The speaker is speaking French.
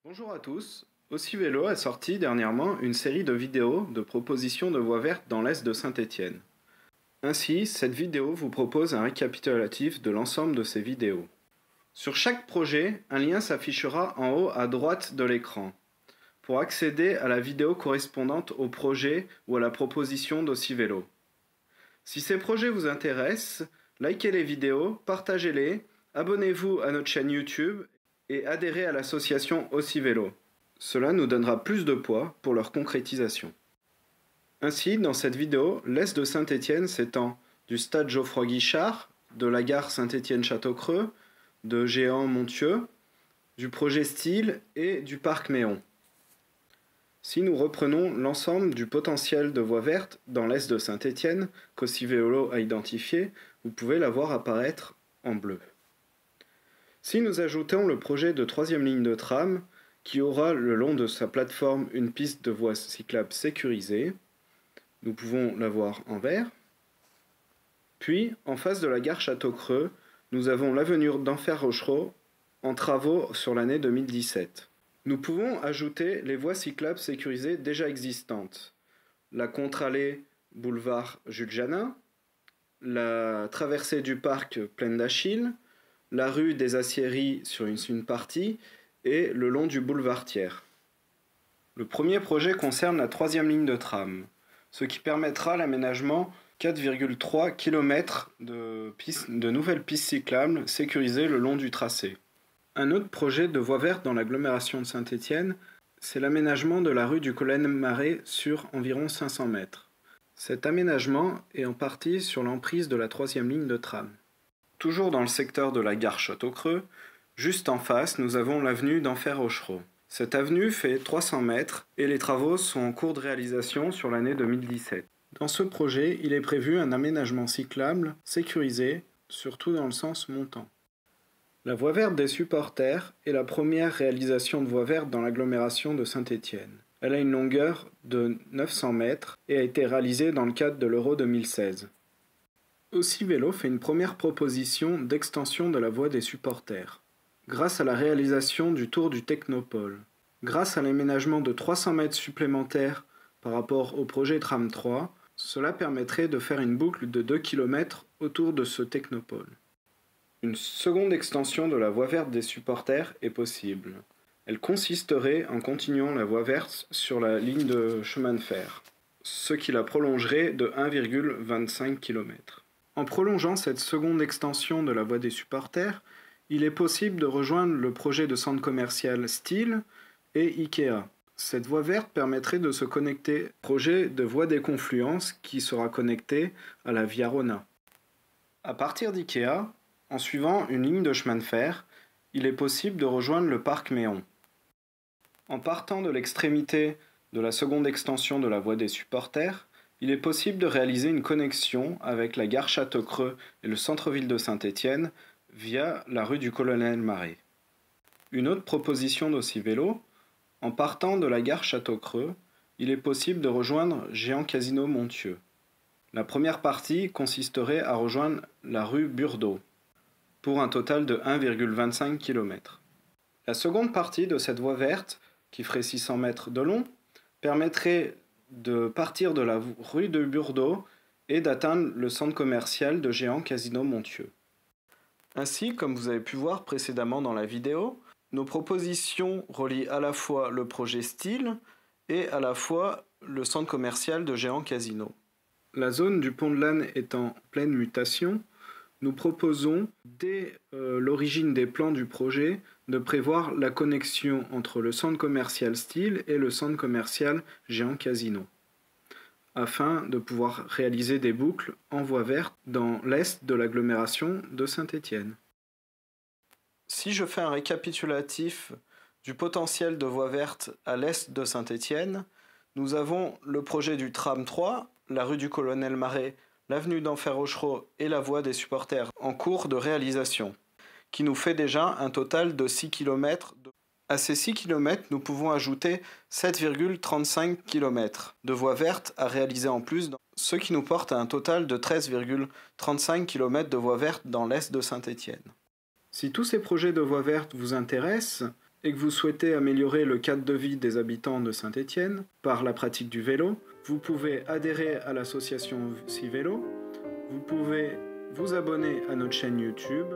Bonjour à tous, Aussi-Vélo a sorti dernièrement une série de vidéos de propositions de voies vertes dans l'Est de Saint-Étienne. Ainsi, cette vidéo vous propose un récapitulatif de l'ensemble de ces vidéos. Sur chaque projet, un lien s'affichera en haut à droite de l'écran pour accéder à la vidéo correspondante au projet ou à la proposition d'Aussi-Vélo. Si ces projets vous intéressent, likez les vidéos, partagez-les, abonnez-vous à notre chaîne YouTube et adhérez à l'association Aussi-Vélo. Cela nous donnera plus de poids pour leur concrétisation. Ainsi, dans cette vidéo, l'Est de Saint-Étienne s'étend du stade Geoffroy-Guichard, de la gare Saint-Étienne-Château-Creux, de Géant-Montieu, du projet Style et du parc Méon. Si nous reprenons l'ensemble du potentiel de voies vertes dans l'Est de Saint-Étienne qu'Aussi-Vélo a identifié, vous pouvez la voir apparaître en bleu. Si nous ajoutons le projet de troisième ligne de tram, qui aura le long de sa plateforme une piste de voie cyclable sécurisée, nous pouvons la voir en vert. Puis, en face de la gare Château-Creux, nous avons l'avenue d'Enfer-Rochereau en travaux sur l'année 2017. Nous pouvons ajouter les voies cyclables sécurisées déjà existantes. La contre-allée boulevard Jules Janin, la traversée du parc Plaine d'Achille, la rue des Aciéries sur une partie et le long du boulevard Thiers. Le premier projet concerne la troisième ligne de tram, ce qui permettra l'aménagement 4,3 km de nouvelles pistes cyclables sécurisées le long du tracé. Un autre projet de voie verte dans l'agglomération de Saint-Étienne, c'est l'aménagement de la rue du Colonel-Marais sur environ 500 mètres. Cet aménagement est en partie sur l'emprise de la troisième ligne de tram. Toujours dans le secteur de la gare Château-Creux, juste en face, nous avons l'avenue d'Enfer-Rochereau. Cette avenue fait 300 mètres et les travaux sont en cours de réalisation sur l'année 2017. Dans ce projet, il est prévu un aménagement cyclable sécurisé, surtout dans le sens montant. La voie verte des supporters est la première réalisation de voie verte dans l'agglomération de Saint-Étienne. Elle a une longueur de 900 mètres et a été réalisée dans le cadre de l'Euro 2016. Aussi-Vélo fait une première proposition d'extension de la voie des supporters. Grâce à la réalisation du tour du Technopole, grâce à l'aménagement de 300 mètres supplémentaires par rapport au projet Tram 3, cela permettrait de faire une boucle de 2 km autour de ce Technopole. Une seconde extension de la voie verte des supporters est possible. Elle consisterait en continuant la voie verte sur la ligne de chemin de fer, ce qui la prolongerait de 1,25 km. En prolongeant cette seconde extension de la voie des supporters, il est possible de rejoindre le projet de centre commercial Style et Ikea. Cette voie verte permettrait de se connecter au projet de voie des confluences qui sera connecté à la Via Rona. À partir d'Ikea, en suivant une ligne de chemin de fer, il est possible de rejoindre le parc Méon. En partant de l'extrémité de la seconde extension de la voie des supporters, il est possible de réaliser une connexion avec la gare Château-Creux et le centre-ville de Saint-Étienne via la rue du Colonel-Marais. Une autre proposition d'Aussi-Vélo, en partant de la gare Château-Creux, il est possible de rejoindre Géant-Casino-Montieu. La première partie consisterait à rejoindre la rue Burdeau, pour un total de 1,25 km. La seconde partie de cette voie verte, qui ferait 600 mètres de long, permettrait de partir de la rue de Burdeau et d'atteindre le centre commercial de Géant-Casino-Montieu. Ainsi, comme vous avez pu voir précédemment dans la vidéo, nos propositions relient à la fois le projet Style et à la fois le centre commercial de Géant-Casino. La zone du Pont de l'Âne est en pleine mutation. Nous proposons, dès l'origine des plans du projet, de prévoir la connexion entre le centre commercial Style et le centre commercial Géant Casino, afin de pouvoir réaliser des boucles en voie verte dans l'est de l'agglomération de Saint-Étienne. Si je fais un récapitulatif du potentiel de voie verte à l'est de Saint-Étienne, nous avons le projet du tram 3, la rue du Colonel-Marais, l'avenue d'Enfer-Rochereau et la voie des supporters en cours de réalisation, qui nous fait déjà un total de 6 km. À ces 6 km, nous pouvons ajouter 7,35 km de voies vertes à réaliser en plus, ce qui nous porte à un total de 13,35 km de voies vertes dans l'est de Saint-Étienne. Si tous ces projets de voies vertes vous intéressent, et que vous souhaitez améliorer le cadre de vie des habitants de Saint-Étienne par la pratique du vélo, vous pouvez adhérer à l'association Civélo, vous pouvez vous abonner à notre chaîne YouTube,